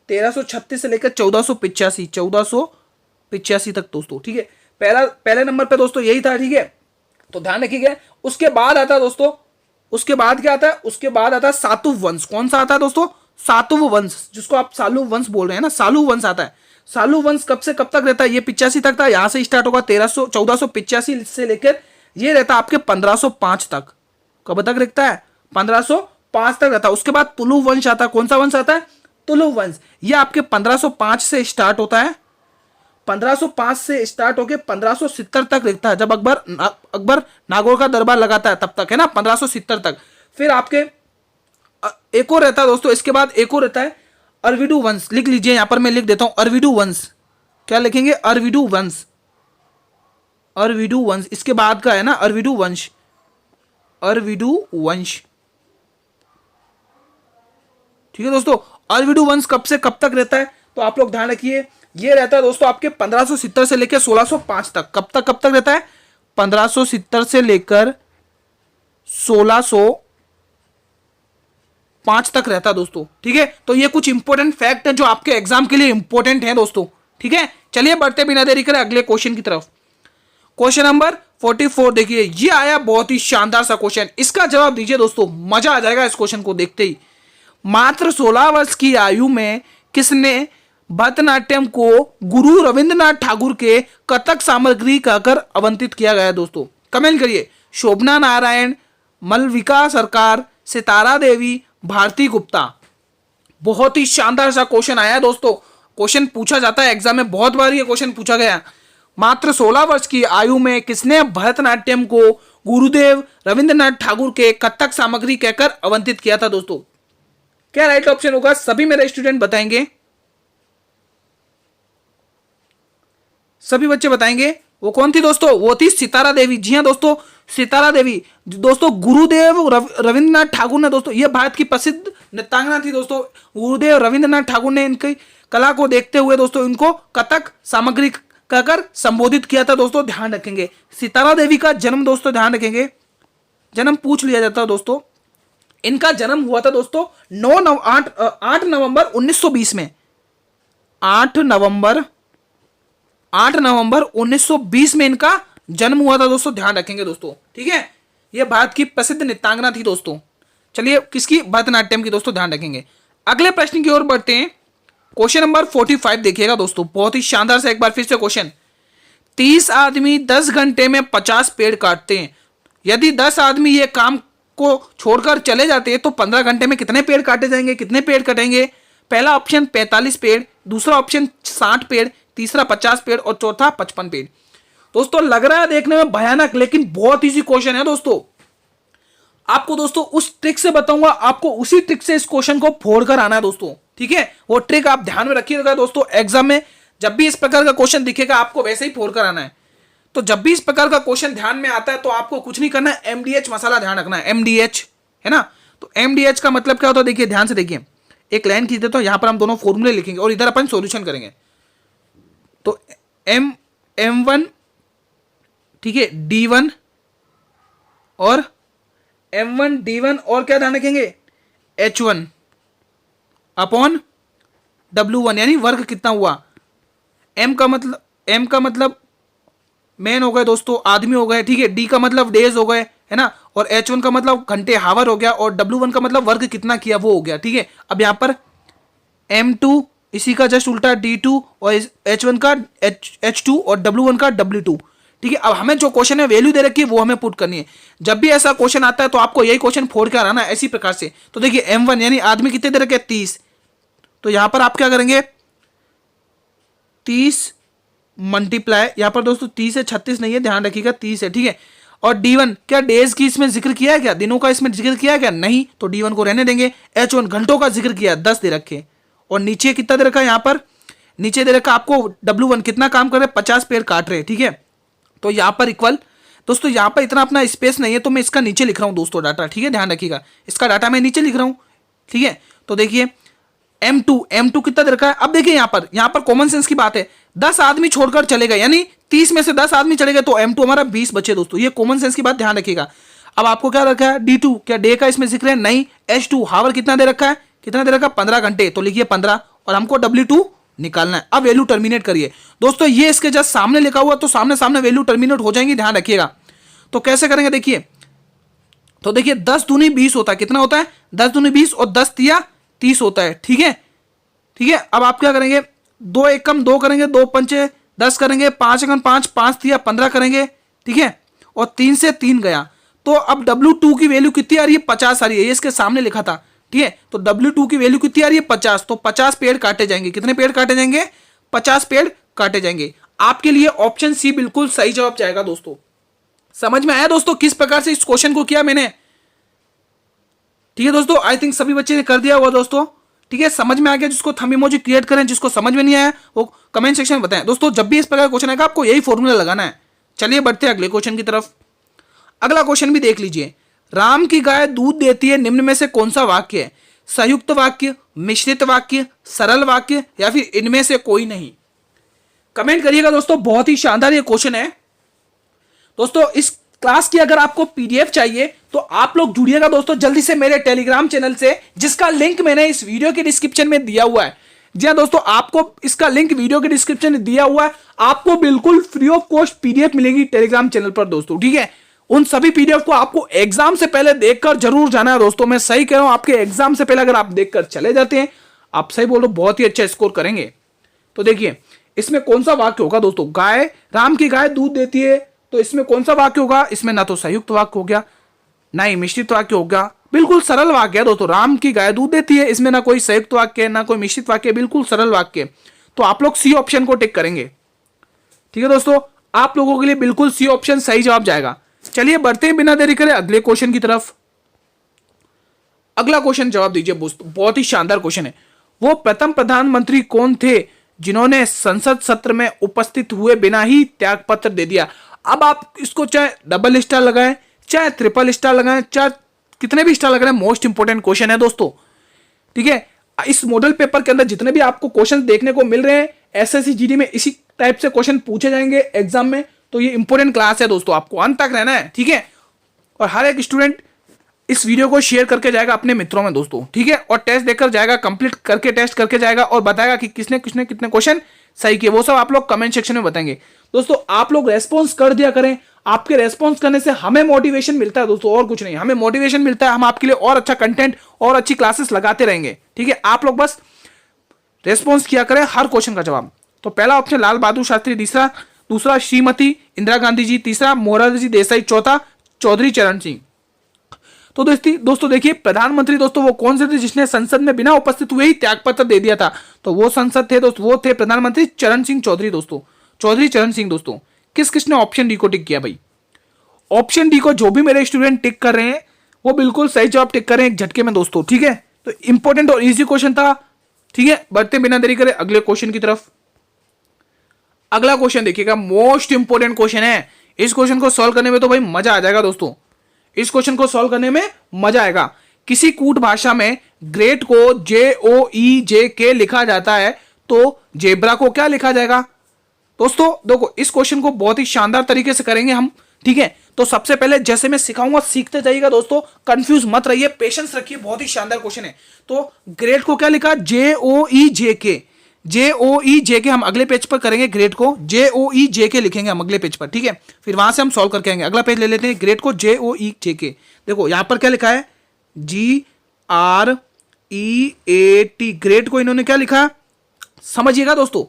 1336 से लेकर 1485 तक दोस्तों, ठीक है। पहले नंबर पे दोस्तों यही था, ठीक है। तो ध्यान रखिएगा। उसके बाद आता है दोस्तों, उसके बाद क्या आता है, उसके बाद आता है सातुव वंश। कौन सा आता है दोस्तों? सातुव वंश, जिसको आप सालू वंश बोल रहे हैं ना, सालू वंश आता है। सालू वंश कब से कब तक रहता है? ये 85 तक था, यहां से स्टार्ट होगा 1485 से लेकर ये रहता है आपके 1505 तक। कब तक रहता है? 1505 तक रहता है। उसके बाद तुलु वंश आता है। कौन सा वंश आता है? तुलु वंश। ये आपके 1505 से स्टार्ट होता है, 1505 से स्टार्ट होके 1570 तक रहता है, जब अकबर नागौर का दरबार लगाता है तब तक, है ना, 1570 तक। फिर आपके एक और रहता है दोस्तों, इसके बाद एक और रहता है अरविडु वंश। लिख लीजिए, यहां पर मैं लिख देता हूं अरविडु वंश। क्या लिखेंगे? अरविडु वंश। अरविडु वंश इसके बाद का है ना, अरविडु वंश। अरविडु वंश, ठीक है दोस्तों। अरविडु वंश कब से कब तक रहता है? तो आप लोग ध्यान रखिए, ये रहता है दोस्तों आपके 1570 से लेकर 1605 तक। कब तक रहता है? 1570 से लेकर 1605 तक रहता है दोस्तों, ठीक है। तो ये कुछ इंपॉर्टेंट फैक्ट है जो आपके एग्जाम के लिए इंपॉर्टेंट है दोस्तों, ठीक है। चलिए बढ़ते बिना देरी करें अगले क्वेश्चन की तरफ। क्वेश्चन नंबर 44 देखिए, ये आया बहुत ही शानदार सा क्वेश्चन। इसका जवाब दीजिए दोस्तों, मजा आ जाएगा इस क्वेश्चन को देखते ही। मात्र 16 वर्ष की आयु में किसने भरतनाट्यम को गुरु रविंद्रनाथ ठाकुर के कथक सामग्री कहकर आवंटित किया गया दोस्तों? कमेंट करिए। शोभना नारायण, मलविका सरकार, सितारा देवी, भारती गुप्ता। बहुत ही शानदार सा क्वेश्चन आया है दोस्तों। क्वेश्चन पूछा जाता है एग्जाम में, बहुत बार ये क्वेश्चन पूछा गया। मात्र 16 वर्ष की आयु में किसने भरतनाट्यम को गुरुदेव रविंद्रनाथ ठाकुर के कथक सामग्री कहकर आवंटित किया था दोस्तों? क्या राइट ऑप्शन होगा? सभी मेरे स्टूडेंट बताएंगे, सभी बच्चे बताएंगे। वो कौन थी दोस्तों? वो थी सितारा देवी। जी हाँ दोस्तों, सितारा देवी दोस्तों। गुरुदेव रविंद्रनाथ ठाकुर ने दोस्तों, ये भारत की प्रसिद्ध नृत्यांगना थी दोस्तों। गुरुदेव रविंद्रनाथ ठाकुर ने इनकी कला को देखते हुए दोस्तों इनको कथक सामग्री कहकर संबोधित किया था दोस्तों, ध्यान रखेंगे। सितारा देवी का जन्म दोस्तों, ध्यान रखेंगे, जन्म पूछ लिया जाता है दोस्तों। इनका जन्म हुआ था दोस्तों 8 नवंबर 1920 में। 8 नवंबर 1920 में इनका जन्म हुआ था दोस्तों, ध्यान रखेंगे दोस्तों, ठीक है। यह भारत की प्रसिद्ध नृत्यांगना थी दोस्तों। चलिए, किसकी? भरतनाट्यम की दोस्तों, ध्यान रखेंगे। अगले प्रश्न की ओर बढ़ते हैं। क्वेश्चन नंबर 45 देखिएगा दोस्तों, बहुत ही शानदार से एक बार फिर से क्वेश्चन। 30 आदमी 10 घंटे में 50 पेड़ काटते हैं। यदि 10 आदमी ये काम को छोड़कर चले जाते हैं तो 15 घंटे में कितने पेड़ काटे जाएंगे? कितने पेड़ कटेंगे? पहला ऑप्शन 45 पेड़, दूसरा ऑप्शन 60 पेड़, तीसरा 50 पेड़ और चौथा 55 पेड़। दोस्तों लग रहा है देखने में भयानक, लेकिन बहुत इजी क्वेश्चन है दोस्तों। आपको दोस्तों उस ट्रिक से बताऊंगा, आपको उसी ट्रिक से इस क्वेश्चन को फोड़कर आना है दोस्तों, ठीक है। वो ट्रिक आप ध्यान में रखिएगा दोस्तों। एग्जाम में जब भी इस प्रकार का क्वेश्चन दिखेगा आपको वैसे ही फोड़कर आना है। तो जब भी इस प्रकार का क्वेश्चन ध्यान में आता है तो आपको कुछ नहीं करना है, एमडीएच मसाला ध्यान रखना है। एमडीएच है ना, तो एमडीएच का मतलब क्या होता है? देखिए ध्यान से देखिए, एक लाइन खींच देता हूं, यहां पर हम दोनों फॉर्मूले लिखेंगे और इधर अपन सॉल्यूशन करेंगे। तो M1 ठीक है, D1 और M1 D1 और क्या ध्यान रखेंगे? H1 अपॉन W1, यानी वर्ग कितना हुआ? M का मतलब मैन हो गए दोस्तों, आदमी हो गए, ठीक है। D का मतलब डेज हो गए, है ना, और H1 का मतलब घंटे हावर हो गया, और W1 का मतलब वर्ग कितना किया वो हो गया, ठीक है। अब यहाँ पर M2 इसी का जस्ट उल्टा D2 और H1 का H2 और W1 का W2, ठीक है। अब हमें जो क्वेश्चन है वैल्यू दे रखी है वो हमें पुट करनी है। जब भी ऐसा क्वेश्चन आता है तो आपको यही क्वेश्चन फोड़ के आना है इसी प्रकार से। तो देखिए M1 यानी आदमी कितने दे रखे? 30। तो यहां पर आप क्या करेंगे? 30 मल्टीप्लाई, यहां पर दोस्तों 30 है, 36 नहीं है, ध्यान रखिएगा 30 है, ठीक है। और D1 क्या डेज की इसमें जिक्र किया है क्या? दिनों का इसमें जिक्र किया है क्या? नहीं, तो D1 को रहने देंगे। H1 घंटों का जिक्र किया, 10 दे रखे। और नीचे कितना दे रखा है? यहाँ पर नीचे दे रखा आपको W1 कितना काम कर रहे? 50 पेड़ काट रहे, ठीक है। तो यहाँ पर इक्वल दोस्तों, यहाँ पर इतना अपना स्पेस नहीं है तो मैं इसका नीचे लिख रहा हूँ दोस्तों डाटा, ठीक है, ध्यान रखिएगा। इसका डाटा मैं नीचे लिख रहा हूँ, ठीक है। तो देखिए M2 कितना दे रखा है? अब देखिए यहाँ पर कॉमन सेंस की बात है। 10 आदमी छोड़कर चले गए, यानी 30 में से 10 आदमी चले गए तो M2 हमारा 20 बचे दोस्तों। ये कॉमन सेंस की बात, ध्यान रखिएगा। अब आपको क्या रखा है? D2 क्या डे का इसमें जिक्र है? नहीं। H2 हावर कितना दे रखा है? कितना दे रखा? 15 घंटे, तो लिखिए 15। और हमको W2 निकालना है। अब वैल्यू टर्मिनेट करिए दोस्तों, ये इसके जस्ट सामने लिखा हुआ तो सामने सामने वैल्यू टर्मिनेट हो जाएंगी, ध्यान रखिएगा। तो कैसे करेंगे देखिए, तो देखिए 10 दूनी 20 होता है, कितना होता है 10 दूनी 20 और 10 तिया 30 होता है, ठीक है ठीक है। अब आप क्या करेंगे, 2 एकम 2 करेंगे, 2 पंचे 10 करेंगे, 5 एकम 5, 5 तिया 15 करेंगे, ठीक है, और 3 से 3 गया। तो अब W2 की वैल्यू कितनी आ रही है 50 आ रही है, ये इसके सामने लिखा था, ठीक है। तो W2 की वैल्यू कितनी आ रही है 50, तो 50 पेड़ काटे जाएंगे, कितने पेड़ काटे जाएंगे 50 पेड़ काटे जाएंगे। आपके लिए ऑप्शन सी बिल्कुल सही जवाब जाएगा दोस्तों। समझ में आया दोस्तों किस प्रकार से इस क्वेश्चन को किया मैंने, ठीक है दोस्तों। आई थिंक सभी बच्चे ने कर दिया होगा दोस्तों, ठीक है, समझ में आ गया। जिसको थंब इमोजी क्रिएट करें, जिसको समझ में नहीं आया वो कमेंट सेक्शन में बताएं दोस्तों। जब भी इस प्रकार क्वेश्चन आएगा आपको यही फॉर्मूला लगाना है। चलिए बढ़ते हैं अगले क्वेश्चन की तरफ। अगला क्वेश्चन भी देख लीजिए, राम की गाय दूध देती है, निम्न में से कौन सा वाक्य है, संयुक्त वाक्य, मिश्रित वाक्य, सरल वाक्य या फिर इनमें से कोई नहीं। कमेंट करिएगा दोस्तों, बहुत ही शानदार ये क्वेश्चन है दोस्तों। इस क्लास की अगर आपको पीडीएफ चाहिए तो आप लोग जुड़िएगा दोस्तों जल्दी से मेरे टेलीग्राम चैनल से, जिसका लिंक मैंने इस वीडियो के डिस्क्रिप्शन में दिया हुआ है। जी हाँ दोस्तों, आपको इसका लिंक वीडियो के डिस्क्रिप्शन में दिया हुआ है। आपको बिल्कुल फ्री ऑफ कॉस्ट पीडीएफ मिलेगी टेलीग्राम चैनल पर दोस्तों, ठीक है। उन सभी पीडीएफ को आपको एग्जाम से पहले देखकर जरूर जाना है दोस्तों। मैं सही कह रहा हूं, आपके एग्जाम से पहले अगर आप देखकर चले जाते हैं, आप सही बोल रहे हो, बहुत ही अच्छा स्कोर करेंगे। तो देखिए इसमें कौन सा वाक्य होगा दोस्तों, गाय, राम की गाय दूध देती है, तो इसमें कौन सा वाक्य होगा, इसमें ना तो संयुक्त वाक्य हो गया ना ही मिश्रित वाक्य हो गया, बिल्कुल सरल वाक्य है दोस्तों। राम की गाय दूध देती है, इसमें ना कोई संयुक्त वाक्य है ना कोई मिश्रित वाक्य, बिल्कुल सरल वाक्य। तो आप लोग सी ऑप्शन को टिक करेंगे, ठीक है दोस्तों। आप लोगों के लिए बिल्कुल सी ऑप्शन सही जवाब जाएगा। चलिए बढ़ते हैं बिना देरी करे अगले क्वेश्चन की तरफ। अगला क्वेश्चन जवाब दीजिए दोस्तों, बहुत ही शानदार क्वेश्चन है। वो प्रथम प्रधानमंत्री कौन थे जिन्होंने संसद सत्र में उपस्थित हुए बिना ही त्यागपत्र दे दिया। अब आप इसको चाहे डबल स्टार लगाएं, चाहे ट्रिपल स्टार लगाएं, चाहे कितने भी स्टार लगाएं, मोस्ट इंपोर्टेंट क्वेश्चन है दोस्तों, ठीक है। इस मॉडल पेपर के अंदर जितने भी आपको क्वेश्चन देखने को मिल रहे हैं, एसएससी जीडी में इसी टाइप से क्वेश्चन पूछे जाएंगे एग्जाम में। तो ये इंपॉर्टेंट क्लास है दोस्तों, आपको अंत तक रहना है, ठीक है। और हर एक स्टूडेंट इस वीडियो को शेयर करके जाएगा अपने मित्रों में दोस्तों, ठीक है। और टेस्ट देकर जाएगा, कंप्लीट करके टेस्ट करके जाएगा और बताएगा कि किसने किसने कितने क्वेश्चन सही किए, वो सब आप लोग कमेंट सेक्शन में बताएंगे दोस्तों। आप लोग रेस्पॉन्स कर दिया करें, आपके रेस्पॉन्स करने से हमें मोटिवेशन मिलता है दोस्तों, और कुछ नहीं, हमें मोटिवेशन मिलता है। हम आपके लिए और अच्छा कंटेंट और अच्छी क्लासेस लगाते रहेंगे, ठीक है। आप लोग बस रेस्पॉन्स किया करें हर क्वेश्चन का जवाब। तो पहला ऑप्शन लाल बहादुर शास्त्री, दूसरा श्रीमती इंदिरा गांधी जी, तीसरा मोरारजी देसाई, चौथा चौधरी चरण सिंह। तो दोस्तों देखिए, प्रधानमंत्री दोस्तों वो कौन से थे जिसने संसद में बिना उपस्थित हुए ही त्यागपत्र दे दिया था। तो वो संसद थे दोस्तों, वो थे प्रधानमंत्री चरण सिंह चौधरी दोस्तों, चौधरी चरण सिंह दोस्तों। किसने ऑप्शन डी को टिक किया भाई, ऑप्शन डी को जो भी मेरे स्टूडेंट टिक कर रहे हैं वो बिल्कुल सही जवाब टिक कर रहे हैं एक झटके में दोस्तों, ठीक है। तो इंपॉर्टेंट और इजी क्वेश्चन था, ठीक है। बढ़ते बिना देरी करे अगले क्वेश्चन की तरफ। अगला क्वेश्चन देखिएगा, मोस्ट इंपोर्टेंट क्वेश्चन है। इस क्वेश्चन को सॉल्व करने में तो भाई मजा आ जाएगा दोस्तों, इस क्वेश्चन को सॉल्व करने में मजा आएगा। किसी कूट भाषा में ग्रेट को JOEJK लिखा जाता है, तो जेब्रा को क्या लिखा जाएगा दोस्तों। देखो इस क्वेश्चन को बहुत ही शानदार तरीके से करेंगे हम, ठीक है। तो सबसे पहले जैसे मैं सिखाऊंगा सीखते जाइएगा दोस्तों, कंफ्यूज मत रहिए, पेशेंस रखिए, बहुत ही शानदार क्वेश्चन है। तो ग्रेट को क्या लिखा, JOEJK हम अगले पेज पर करेंगे, ग्रेट को JOEJK लिखेंगे हम अगले पेज पर, ठीक है। फिर वहां से हम सॉल्व करके आएंगे। अगला पेज ले लेते हैं, ग्रेट को JOEJK। देखो यहां पर क्या लिखा है, GREAT, ग्रेट को इन्होंने क्या लिखा समझिएगा दोस्तों,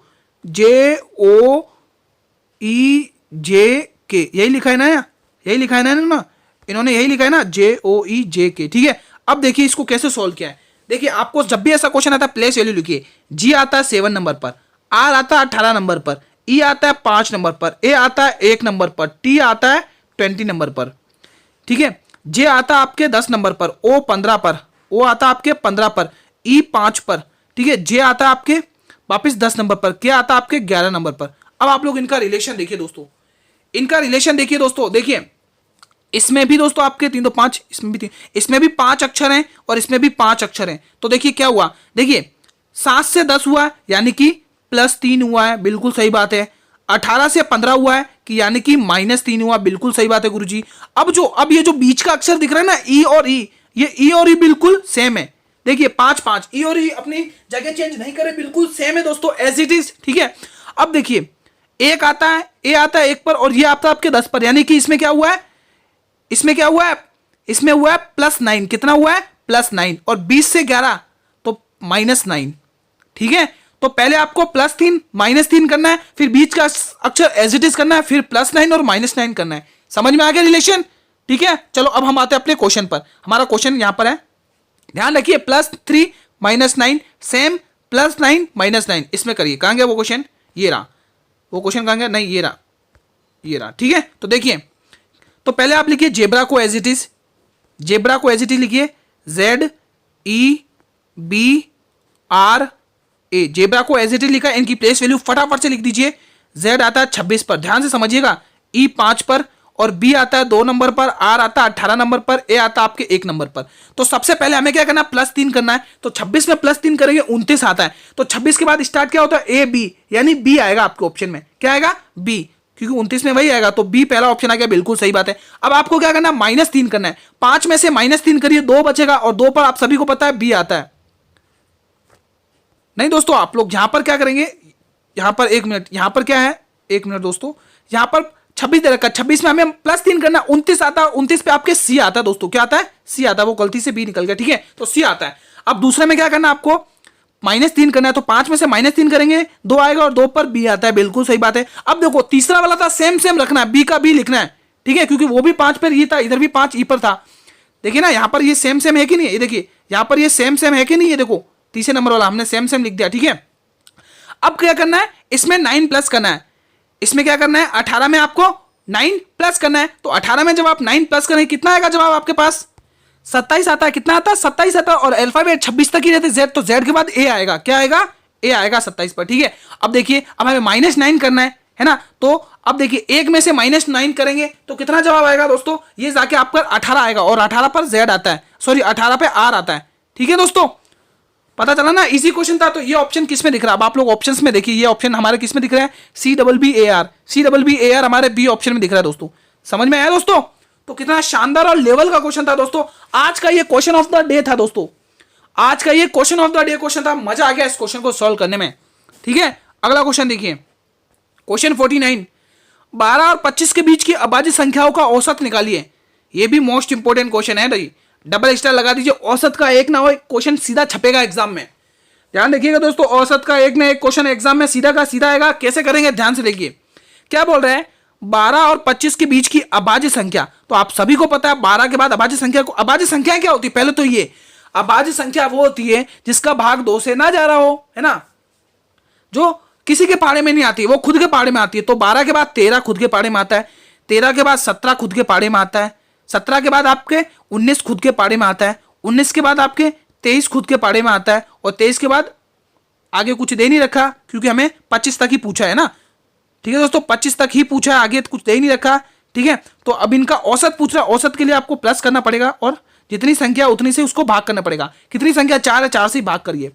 JOEJK, यही लिखा है ना, यही लिखा है ना, इन्होंने यही लिखा है ना, JOEJK, ठीक है। अब देखिए इसको कैसे सॉल्व किया है। देखिए आपको जब भी ऐसा क्वेश्चन आता है प्लेस वैल्यू लिखिए। G आता है 7 नंबर पर, R आता है 18 नंबर पर, E आता है 5 नंबर पर, A आता है 1 नंबर पर, T आता है 20 नंबर पर, ठीक है। J आता है आपके 10 नंबर पर, O 15 पर, O आता है आपके 15 पर, E 5 पर, ठीक है। J आता है आपके वापिस 10 नंबर पर, K आता है आपके 11 नंबर पर। अब आप लोग इनका रिलेशन देखिए दोस्तों, इनका रिलेशन देखिए दोस्तों। देखिए इसमें भी दोस्तों आपके 3 तो 5, इसमें भी 3, इसमें भी 5 अक्षर हैं और इसमें भी 5 अक्षर हैं। तो देखिए क्या हुआ, देखिए 7 से 10 हुआ है यानी कि +3 हुआ है, बिल्कुल सही बात है। 18 से 15 हुआ है कि यानी कि -3 हुआ, बिल्कुल सही बात है गुरुजी। अब ये जो बीच का अक्षर दिख रहा है ना, E और E, ये E और E बिल्कुल सेम है देखिए 5 5, ई और ई अपनी जगह चेंज नहीं करे, बिल्कुल सेम है दोस्तों, एज इट इज। ठीक है, अब देखिए एक आता है, ए आता है 1 पर और ये आता है आपके 10 पर, यानी कि इसमें क्या हुआ है, इसमें क्या हुआ है, इसमें हुआ है +9। कितना हुआ है, +9। और 20 से 11 तो -9। ठीक है, तो पहले आपको +3 -3 करना है, फिर बीच का अक्षर एज इट इज करना है, फिर +9 और -9 करना है। समझ में आ गया रिलेशन? ठीक है, चलो अब हम आते हैं अपने क्वेश्चन पर। हमारा क्वेश्चन यहां पर है, ध्यान रखिए, +3 -9 सेम, +9 -9 इसमें करिए। कहां गया वो क्वेश्चन, ये रहा वो क्वेश्चन, कहां गया, नहीं ये रहा, ये रहा। ठीक है, तो देखिए, तो पहले आप लिखिए जेब्रा को एज इट इज, जेब्रा को एज इट इज लिखिए, ZEBRA, जेब्रा को एज इट इज लिखा, इनकी प्लेस वैल्यू फटाफट से लिख दीजिए। Z आता है 26 पर, ध्यान से समझिएगा, E 5 पर, और B आता है 2 नंबर पर, R आता है 18 नंबर पर, A आता है आपके 1 नंबर पर। तो सबसे पहले हमें क्या करना है, +3 करना है। तो 26 में +3 करेंगे 29 आता है। तो 26 के बाद स्टार्ट क्या होता है, A B, यानी B आएगा आपके ऑप्शन में। क्या आएगा, B, क्योंकि 29 में वही आएगा, तो B पहला ऑप्शन आ गया, बिल्कुल सही बात है। अब आपको क्या करना है, -3 करना है। 5 में से -3 करिए, 2 बचेगा, और 2 पर आप सभी को पता है B आता है। नहीं दोस्तों, आप लोग यहां पर क्या करेंगे, यहां पर 1 मिनट, यहां पर क्या है, 1 मिनट दोस्तों, यहां पर 26 दे रखा है, 26 में हमें +3 करना, 29 आता है, 29 पे आपके C आता है दोस्तों। क्या आता है, C आता है, वो गलती से B निकल गया। ठीक है, तो C आता है। अब दूसरे में क्या करना है, आपको -3 करना है। तो 5 में से -3 करेंगे, 2 आएगा, और 2 पर B आता है, बिल्कुल सही बात है। अब देखो तीसरा वाला था, सेम सेम रखना है, B का B लिखना है। ठीक है, क्योंकि वो भी 5 पर ये था, इधर भी 5 ई पर था। देखिए ना, यहां पर ये सेम सेम है कि नहीं, ये देखिए यहां पर ये सेम सेम है कि नहीं, ये देखो तीसरे नंबर वाला हमने सेम सेम लिख दिया। ठीक है, अब क्या करना है, इसमें 9 प्लस करना है। इसमें क्या करना है, 18 में आपको 9 प्लस करना है। तो 18 में जब आप 9 प्लस करें, कितना आएगा जवाब आपके पास, 27 आता है। कितना आता है, 27 आता है, और अल्फाबेट 26 तक ही रहते Z, तो Z के बाद A आएगा। क्या आएगा, A आएगा 27 पर। ठीक है, अब देखिए, अब हमें -9 करना है ना। तो अब देखिए 1 में से -9 करेंगे तो कितना जवाब आएगा दोस्तों, ये जाके आपका 18 आएगा, और 18 पर Z आता है, सॉरी 18 पे R आता है। ठीक है दोस्तों, पता चला ना, इजी क्वेश्चन था। तो ये ऑप्शन किस में दिख रहा है, अब आप लोग ऑप्शंस में देखिए, ये ऑप्शन हमारे किस में दिख रहा है, CBBAR हमारे बी ऑप्शन में दिख रहा है दोस्तों। समझ में आया दोस्तों? तो कितना शानदार और लेवल का क्वेश्चन था दोस्तों। आज का ये क्वेश्चन ऑफ द डे था दोस्तों, आज का ये question of the day question था। मजा आ गया इस क्वेश्चन को सॉल्व करने में। ठीक है, अगला क्वेश्चन देखिए, क्वेश्चन 49, 12 और 25 के बीच की अभाज्य संख्याओं का औसत निकालिए। ये भी मोस्ट इंपोर्टेंट क्वेश्चन है भाई, डबल स्टार लगा दीजिए। औसत का एक ना हो क्वेश्चन सीधा छपेगा एग्जाम में, ध्यान देखिएगा दोस्तों। औसत का एक ना एक क्वेश्चन एग्जाम में सीधा का सीधा आएगा। कैसे करेंगे, ध्यान से देखिए। क्या बोल रहे हैं, 12 और 25 के बीच की अभाज्य संख्या। तो आप सभी को पता है 12 के बाद अभाज्य संख्या को, अभाज्य संख्या क्या होती है, पहले तो ये अभाज्य संख्या वो होती है जिसका भाग 2 से ना जा रहा हो, है ना, जो किसी के पाड़े में नहीं आती, वो खुद के पाड़े में आती है। तो 12 के बाद 13 खुद के पाड़े में आता है, 13 के बाद 17 खुद के पाड़े में आता है, 17 के बाद आपके 19 खुद के पाड़े में आता है, 19 के बाद आपके 23 खुद के पाड़े में आता है, और 23 के बाद आगे कुछ दे नहीं रखा, क्योंकि हमें 25 तक ही पूछा है ना। ठीक है दोस्तों, 25 तक ही पूछा है, आगे कुछ दे ही नहीं रखा। ठीक है, तो अब इनका औसत पूछ रहा है। औसत के लिए आपको प्लस करना पड़ेगा, और जितनी संख्या उतनी से उसको भाग करना पड़ेगा। कितनी संख्या, 4 है, 4 से भाग करिए।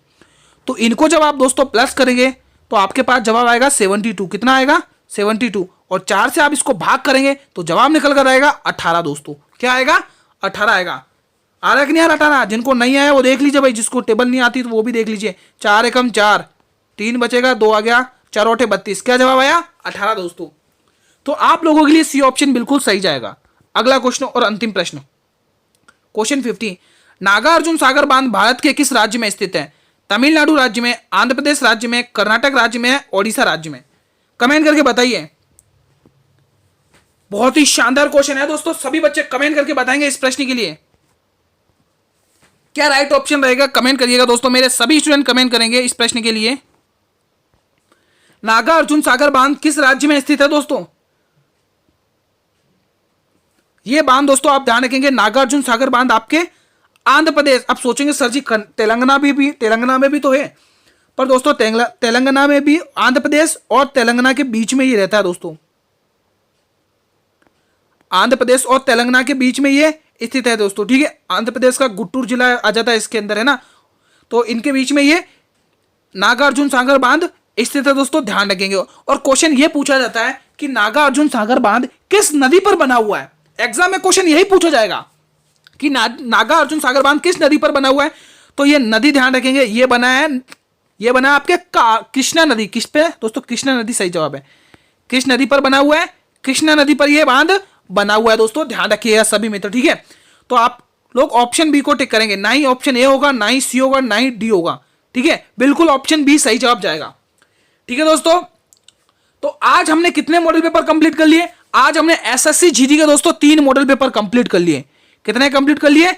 तो इनको जब आप दोस्तों प्लस करेंगे तो आपके पास जवाब आएगा 72। कितना आएगा, 72, और 4 से आप इसको भाग करेंगे तो जवाब निकल कर आएगा 18 दोस्तों। क्या आएगा, 18 आएगा। आ रहा है कि नहीं आ रहा 18? जिनको नहीं आया वो देख लीजिए भाई, जिसको टेबल नहीं आती तो वो भी देख लीजिए। 4 एकम 4, 3 बचेगा, 2 आ गया, 4 और 32। क्या जवाब आया, 18 दोस्तों। तो आप लोगों के लिए सी ऑप्शन बिल्कुल सही जाएगा। अगला क्वेश्चन और अंतिम प्रश्न, क्वेश्चन 50, नागार्जुन सागर बांध भारत के किस राज्य में स्थित है? तमिलनाडु राज्य में, आंध्र प्रदेश राज्य में, कर्नाटक राज्य में, ओडिशा राज्य में? कमेंट करके बताइए। बहुत ही शानदार क्वेश्चन है दोस्तों, सभी बच्चे कमेंट करके बताएंगे इस प्रश्न के लिए क्या राइट ऑप्शन रहेगा। कमेंट करिएगा दोस्तों, मेरे सभी स्टूडेंट कमेंट करेंगे इस प्रश्न के लिए। नागार्जुन सागर बांध किस राज्य में स्थित है दोस्तों? ये बांध दोस्तों आप ध्यान रखेंगे, नागार्जुन सागर बांध आपके आंध्र प्रदेश। आप सोचेंगे सर जी तेलंगाना तेलंगाना में भी तो है, पर दोस्तों तेलंगाना में भी, आंध्र प्रदेश और तेलंगाना के बीच में ये रहता है दोस्तों। आंध्र प्रदेश और तेलंगाना के बीच में ये स्थित है दोस्तों। ठीक है, आंध्र प्रदेश का गुंटूर जिला आ जाता है इसके अंदर, है ना। तो इनके बीच में ये नागार्जुन सागर बांध स्थित है दोस्तों, ध्यान रखेंगे। और क्वेश्चन ये पूछा जाता है कि नागार्जुन सागर बांध किस नदी पर बना हुआ है। एग्जाम में क्वेश्चन यही पूछा जाएगा कि नागार्जुन सागर बांध किस नदी पर बना हुआ है। तो ये नदी ध्यान रखेंगे, ये बना है आपके कृष्णा नदी। किस पे दोस्तों? कृष्णा नदी सही जवाब है, कृष्ण नदी पर बना हुआ है, कृष्णा नदी पर यह बांध बना हुआ है दोस्तों, ध्यान रखिएगा सभी मित्र, ठीक है। तो आप लोग ऑप्शन बी को टिक करेंगे, ना ही ऑप्शन ए होगा, ना ही सी होगा, ना ही डी होगा, ठीक है, बिल्कुल ऑप्शन बी सही जवाब जाएगा, ठीक है दोस्तों। तो आज हमने कितने मॉडल पेपर कंप्लीट कर लिए? आज हमने एसएससी जीडी के दोस्तों 3 मॉडल पेपर कंप्लीट कर लिए। कितने कंप्लीट कर लिए?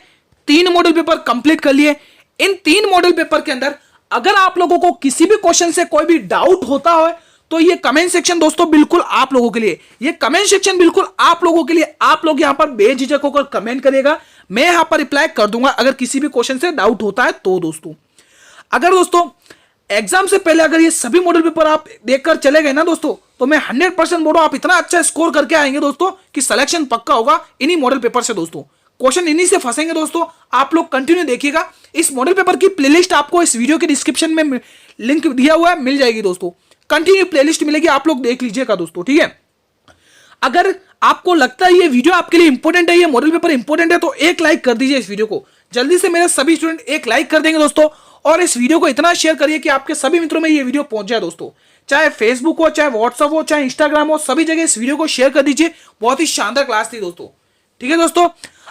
3 मॉडल पेपर कंप्लीट कर लिए। इन 3 मॉडल पेपर के अंदर अगर आप लोगों को किसी भी क्वेश्चन से कोई भी डाउट होता हो तो ये कमेंट सेक्शन दोस्तों बिल्कुल आप लोगों के लिए, ये कमेंट सेक्शन बिल्कुल आप लोगों के लिए। आप लोग यहां पर बेझिझक होकर कमेंट करिएगा, मैं यहां पर रिप्लाई कर दूंगा अगर किसी भी क्वेश्चन से डाउट होता है तो दोस्तों। अगर दोस्तों एग्जाम से पहले अगर ये सभी मॉडल पेपर आप देखकर चले गए ना दोस्तों, तो मैं 100% बोल रहा हूं आप इतना अच्छा स्कोर करके आएंगे दोस्तों कि सिलेक्शन पक्का होगा इन्हीं मॉडल पेपर से दोस्तों। क्वेश्चन इन्हीं से फंसेंगे दोस्तों। आप लोग कंटिन्यू देखिएगा। इस मॉडल पेपर की प्लेलिस्ट आपको इस वीडियो के डिस्क्रिप्शन में लिंक दिया हुआ है, मिल जाएगी दोस्तों। कंटिन्यू प्लेलिस्ट मिलेगी, आप लोग देख लीजिएगा दोस्तों, ठीक है। अगर आपको लगता है ये वीडियो आपके लिए इंपॉर्टेंट है, ये मॉडल पेपर इंपॉर्टेंट है, तो एक लाइक कर दीजिए इस वीडियो को। जल्दी से मेरे सभी स्टूडेंट एक लाइक कर देंगे दोस्तों, और इस वीडियो को इतना शेयर करिए कि आपके सभी मित्रों में ये वीडियो पहुंच जाए दोस्तों। चाहे फेसबुक हो, चाहे व्हाट्सएप हो, चाहे इंस्टाग्राम हो, सभी जगह इस वीडियो को शेयर कर दीजिए। बहुत ही शानदार क्लास थी दोस्तों, ठीक है दोस्तों।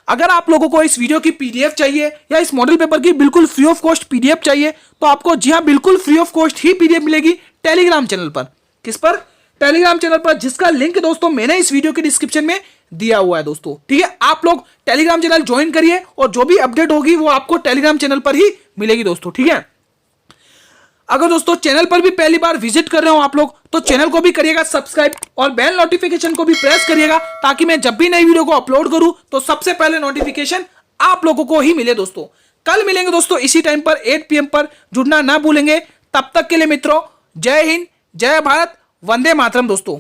अगर आप लोगों को इस वीडियो की पीडीएफ चाहिए या इस मॉडल पेपर की बिल्कुल फ्री ऑफ कॉस्ट पीडीएफ चाहिए, तो आपको जी हाँ बिल्कुल free of cost he PDF मिलेगी टेलीग्राम चैनल पर। किस पर? टेलीग्राम चैनल पर, जिसका लिंक दोस्तों मैंने इस वीडियो के डिस्क्रिप्शन में दिया हुआ है दोस्तों, ठीक है। आप लोग टेलीग्राम चैनल ज्वाइन करिए और जो भी अपडेट होगी वो आपको टेलीग्राम चैनल पर ही मिलेगी दोस्तों, ठीक है। अगर दोस्तों चैनल पर भी पहली बार विजिट कर रहे हो आप लोग, तो चैनल को भी करिएगा सब्सक्राइब और बेल नोटिफिकेशन को भी प्रेस करिएगा, ताकि मैं जब भी नई वीडियो को अपलोड करूं तो सबसे पहले नोटिफिकेशन आप लोगों को ही मिले दोस्तों। कल मिलेंगे दोस्तों इसी टाइम पर 8 PM पर, जुड़ना ना भूलेंगे। तब तक के लिए मित्रों, जय हिंद, जय भारत, वंदे मातरम दोस्तों।